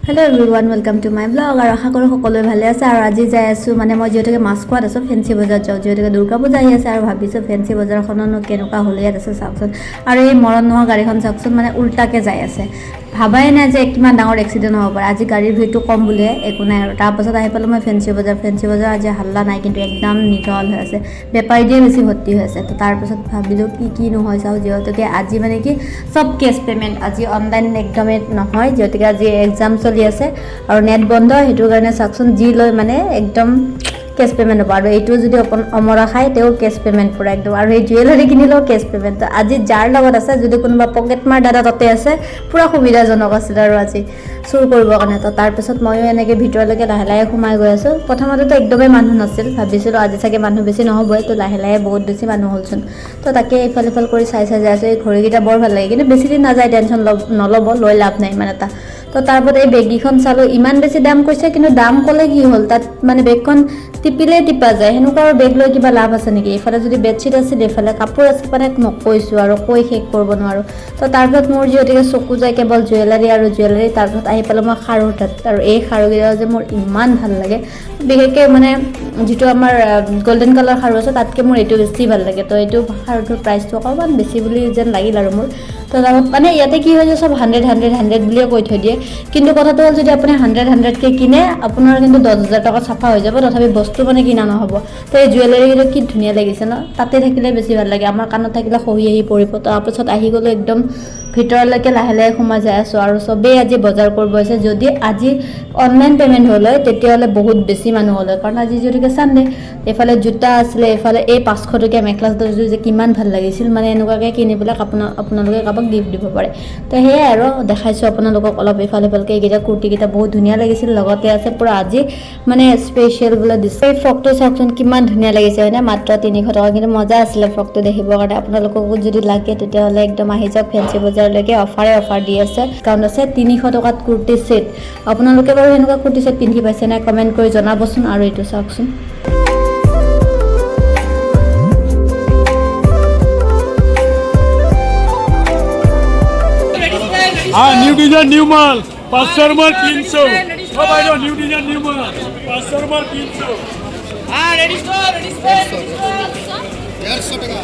hello everyone welcome to my blog और आशा करूँ सकलोৱে ভালে আছে আৰু আজি যাই আছো মানে মই যেহেতু মাছখোৱাত আছো ফেন্সি বজাৰ যাওঁ যেহেতু দুৰ্গা পূজা আহি আছে আৰু ভাবিছো ফেন্সি বজাৰখননো কেনেকুৱা হ'ল ইয়াত আছে চাওকচোন আৰু এই মৰণ নোহোৱা গাড়ীখন চাওকচোন মানে উল্টাকে যাই আছে ভাবাই নাই যে কিমান ডাঙৰ এক্সিডেন্ট হ'ব পাৰে আজি গাড়ীৰ ভিৰটো কম বুলিয়ে একো নাই আৰু তাৰ পাছত আহি পালো মই ফেন্সি বজাৰ আজি হাল্লা নাই কিন্তু একদম নিৰল হৈ আছে বেপাৰী দিয়ে বেছি ভৰ্তি হৈ আছে তো তাৰ পাছত ভাবিলো কি নহয় চাও যেহেতুকে আজি মানে কি সব কেছ পেমেন্ট আজি অনলাইন একদমে নহয় যেহেতুকে আজি এক্সাম চলি আছে আৰু নেট বন্ধ হেতু কাৰণে চাওকচোন জি লৈ মানে একদম কেছ পেমেন্ট হ'ব আৰু এইটো যদি অমৰা খায় তেও কেছ পেমেন্ট পুৰা একদম আৰু এই জুৱেলাৰী কিনিলেও কেছ পেমেন্ট আজি যাৰ লগত আছে যদি কোনোবা পকেট মাৰ দাদা তাতে আছে পুৰা সুবিধাজনক আছিল আৰু আজি চুৰ কৰিবৰ কাৰণে তো তাৰ পিছত ময়ো এনেকৈ ভিতৰলৈকে লাহে লাহে সোমাই গৈ আছোঁ প্ৰথমতে একদমেই মানুহ নাছিল ভাবিছিলোঁ আজি চাগে মানুহ বেছি নহ'বই তো লাহে লাহে বহুত বেছি মানুহ হ'লচোন তো তাকে ইফাল সিফাল কৰি চাই যাই আছোঁ এই ঘড়ীকেইটা বৰ ভাল লাগে কিন্তু বেছি দিন নাযায় টেনশ্যন নল'ব লৈ লাভ নাই ইমান এটা তো তাৰপৰত এই বেগীখন চালোঁ ইমান বেছি দাম কৈছে কিন্তু দাম ক'লে কি হ'ল তাত মানে বেগখন টিপিলে টিপা যায় সেনেকুৱা আৰু বেগ লৈ কিবা লাভ আছে নেকি এইফালে যদি বেডশ্বীট আছিল এইফালে কাপোৰ আছে মানে নকৈছোঁ আৰু কৈ শেষ কৰিব নোৱাৰোঁ তো তাৰপিছত মোৰ যিহেতুকে চকু যায় কেৱল জুৱেলাৰী তাৰপিছত আহি পালোঁ মই খাৰু তাত আৰু এই খাৰুকেইটা যে মোৰ ইমান ভাল লাগে বিশেষকৈ মানে যিটো আমাৰ গোল্ডেন কালাৰ খাৰু আছে তাতকৈ মোৰ এইটো বেছি ভাল লাগে তো এইটো খাৰুটোৰ প্ৰাইচটো অকণমান বেছি বুলি যেন লাগিল আৰু মোৰ তো তাৰপৰা মানে ইয়াতে কি হয় যে চব 100 বুলিয়ে কৈ থৈ দিয়ে কিন্তু কথাটো হ'ল যদি আপুনি 100কে কিনে আপোনাৰ কিন্তু 10,000 টকা চাফা হৈ যাব তথাপি বস্তু মানে কিনা নহ'ব তো এই জুৱেলাৰীকেইটা কি ধুনীয়া লাগিছে ন তাতে থাকিলে বেছি ভাল লাগে আমাৰ কাণত থাকিলে খহি আহি পৰিব তাৰপিছত আহি গ'লো একদম ভিতৰলৈকে লাহে লাহে সোমাই যাই আছোঁ আৰু চবেই আজি বজাৰ কৰিব আছে যদি আজি অনলাইন পে'মেণ্ট হ'ল হয় তেতিয়াহ'লে বহুত বেছি মানুহ হ'ল হয় কাৰণ আজি যিহেতুকে চানডে এইফালে জোতা আছিলে এইফালে এই 500 টকীয়া মেখেলাযোৰ যে কিমান ভাল লাগিছিল মানে এনেকুৱাকৈ কিনি পেলাই আপোনালোকে কাৰোবাক গিফ্ট দিব পাৰে তো সেয়াই আৰু দেখাইছোঁ আপোনালোকক অলপ ইফালে ইফালকৈ এইকেইটা কুৰ্তিকেইটা বহুত ধুনীয়া লাগিছিল লগতে আছে পূৰা আজি মানে স্পেচিয়েল বোলে দিছে এই ফ্ৰকটো চাওকচোন কিমান ধুনীয়া লাগিছে হয়নে মাত্ৰ 300 টকা কিন্তু মজা আছিলে ফ্ৰকটো দেখিবৰ কাৰণে আপোনালোককো যদি লাগে তেতিয়াহ'লে একদম আহি যাওক ফেন্সি বজাৰলৈকে অফাৰ দি আছে কাৰণ আছে 300 টকাত কুৰ্তি ছেট আপোনালোকে বাৰু এনেকুৱা কুৰ্তি ছেট পিন্ধি পাইছে নে কমেণ্ট কৰি জনাবচোন আৰু এইটো চাওকচোন न्यू डिजाइन न्यू माल 500 माल 300 ओ भाई लो न्यू डिजाइन न्यू माल 500 माल 300 रेडी स्टोर 150 টাকা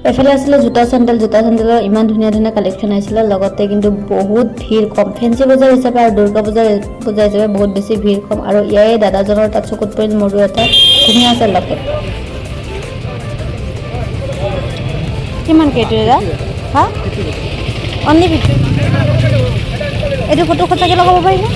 এফালে আছিলে জোতা চেণ্ডেলৰ ইমান ধুনীয়া কালেকশ্যন আহিছিলে লগতে কিন্তু বহুত ভিৰ কম ফেন্সি বজাৰ হিচাপে আৰু দুৰ্গা পূজা হিচাপে বহুত বেছি ভিৰ কম আৰু ইয়াৰে দাদাজনৰ তাত চকুত পৰিল মোৰো এটা ধুনীয়া আছে লকেট কিমান কেইটো দাদা হা অনলি ভিডিঅ' এইটো ফটো সঁচাকৈ লগাব পাৰিনে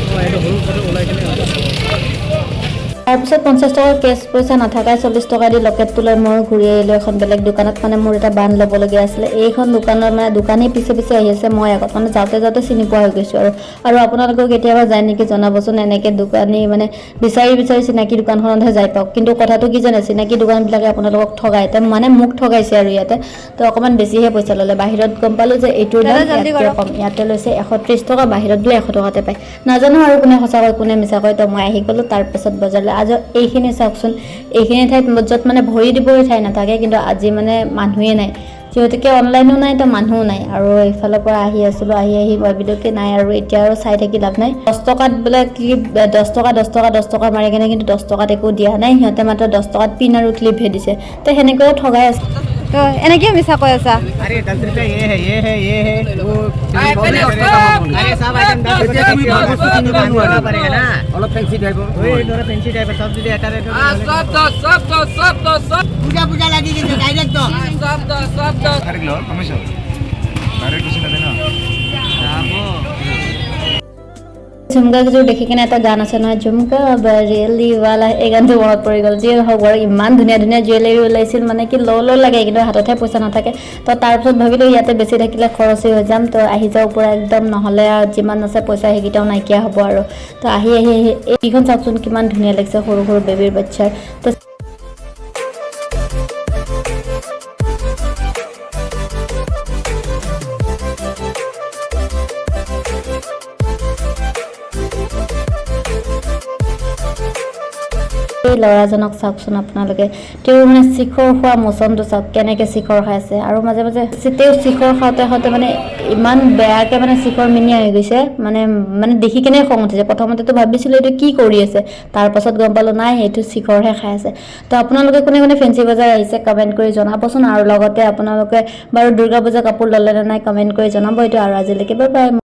তাৰপিছত 50 টকাৰ কেছ পইচা নাথাকাই 40 টকা দি লকেটটো লৈ মই ঘূৰি আহিলোঁ এখন বেলেগ দোকানত মানে মোৰ এটা বান ল'বলগীয়া আছিলে এইখন দোকানত মানে দোকানী পিছে আহি আছে মই আগত মানে যাওঁতে চিনি পোৱা হৈ গৈছোঁ আৰু আপোনালোকেও কেতিয়াবা যায় নেকি জনাবচোন এনেকৈ দোকানী মানে বিচাৰি চিনাকি দোকানখনতহে যাই পাওক কিন্তু কথাটো কি জানে চিনাকি দোকানবিলাকে আপোনালোকক ঠগায় মানে মোক ঠগাইছে আৰু ইয়াতে তো অকণমান বেছিহে পইচা ল'লে বাহিৰত গম পালোঁ যে এইটোৰ দাম কম ইয়াতে লৈছে 130 টকা বাহিৰত বোলে 100 টকাতে পায় নাজানো আৰু কোনে সঁচা কয় কোনে মিছা কয় তো মই আহি গ'লোঁ তাৰপিছত বজাৰলৈ আজি এইখিনি চাওকচোন এইখিনি ঠাইত য'ত মানে ভৰি দিবই ঠাই নাথাকে কিন্তু আজি মানে মানুহেই নাই যিহেতুকে অনলাইনো নাই তো মানুহো নাই আৰু এইফালৰ পৰা আহি আছিলোঁ আহি ভাবিলোকে নাই আৰু এতিয়া আৰু চাই থাকি লাভ নাই 10 টকাত বোলে ক্লিপ 10 টকা মাৰি কেনে কিন্তু 10 টকাত একো দিয়া নাই সিহঁতে মাত্ৰ 10 টকাত পিন আৰু ক্লিপহে দিছে তো সেনেকৈও ঠগাই আছে তো এনেকৈ মিছা কৈ আছা अरे 10 रुपए ये है वो अरे सब आइटम 10 रुपए की बनवाना पड़ेगा ना অলপ ফেন্সি টাইপ ওই ধরে ফেন্সি টাইপের সব যদি এটা রেট সব পূজা লাগি গেছে ডাইরেক্ট তো সব डायरेक्ट लो कमीशन डायरेक्ट कुछ ना देना ঝুমকা কেইযোৰ দেখি কিনে এটা গান আছে নহয় ঝুমকা বাৰেলি ৱালা এই গানটো মনত পৰি গ'ল যি হওক আৰু ইমান ধুনীয়া জুৱেলাৰী ওলাইছিল মানে কি ল লাগে কিন্তু হাততহে পইচা নাথাকে তো তাৰপিছত ভাবিলোঁ ইয়াতে বেছি থাকিলে খৰচী হৈ যাম তো আহি যাওঁ পূৰা একদম নহ'লে যিমান আছে পইচা সেইকেইটাও নাইকিয়া হ'ব আৰু তো আহি এইখন চাওকচোন কিমান ধুনীয়া লাগিছে সৰু বেবীৰ বাচ্ছাৰ তো এই ল'ৰাজনক চাওকচোন আপোনালোকে তেওঁ মানে শিখৰ খোৱা মোচনটো চাওক কেনেকৈ শিখৰ খাই আছে আৰু মাজে মাজে তেওঁ শিখৰ খাওঁতে খাওঁতে মানে ইমান বেয়াকৈ মানে শিখৰ মিনিয়া হৈ গৈছে মানে দেখি কেনে খং উঠিছে প্ৰথমতেতো ভাবিছিলোঁ এইটো কি কৰি আছে তাৰপাছত গম পালোঁ নাই এইটো শিখৰহে খাই আছে তো আপোনালোকে কোনে কোনে ফেঞ্চি বজাৰ আহিছে কমেণ্ট কৰি জনাবচোন আৰু লগতে আপোনালোকে বাৰু দুৰ্গা পূজা কাপোৰ ল'লে নে নাই কমেণ্ট কৰি জনাব এইটো আৰু আজিলৈকে বাই বাই